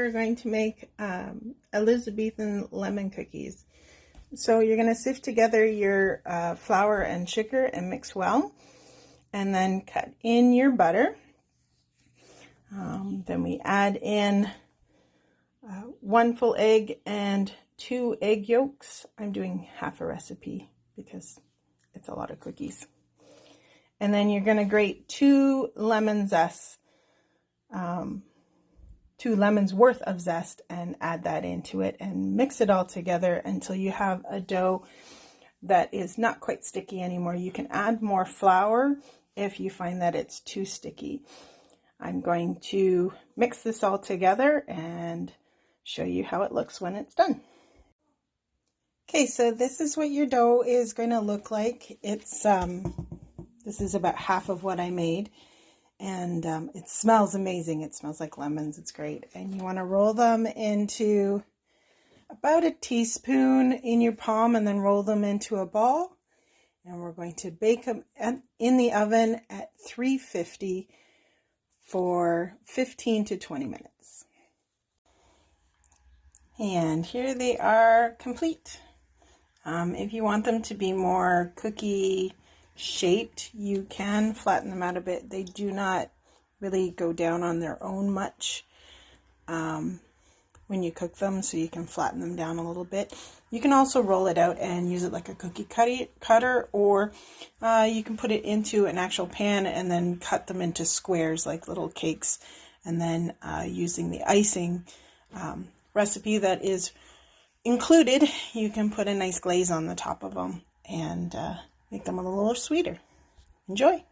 are going to make Elizabethan lemon cookies. So you're going to sift together your flour and sugar and mix well, and then cut in your butter. Then we add in 1 full egg and 2 egg yolks. I'm doing half a recipe because it's a lot of cookies. And then you're going to grate 2 lemon zest, 2 lemons worth of zest, and add that into it and mix it all together until you have a dough that is not quite sticky anymore. You can add more flour if you find that it's too sticky. I'm going to mix this all together and show you how it looks when it's done. Okay, so this is what your dough is going to look like. It's this is about half of what I made. And it smells amazing. It smells like lemons. It's great. And you want to roll them into about a teaspoon in your palm and then roll them into a ball. And we're going to bake them in the oven at 350 for 15 to 20 minutes. And here they are complete. If you want them to be more cookie shaped, you can flatten them out a bit. They do not really go down on their own much when you cook them, so you can flatten them down a little bit. You can also roll it out and use it like a cookie cutter, or you can put it into an actual pan and then cut them into squares like little cakes, and then using the icing recipe that is included, you can put a nice glaze on the top of them and make them a little sweeter. Enjoy!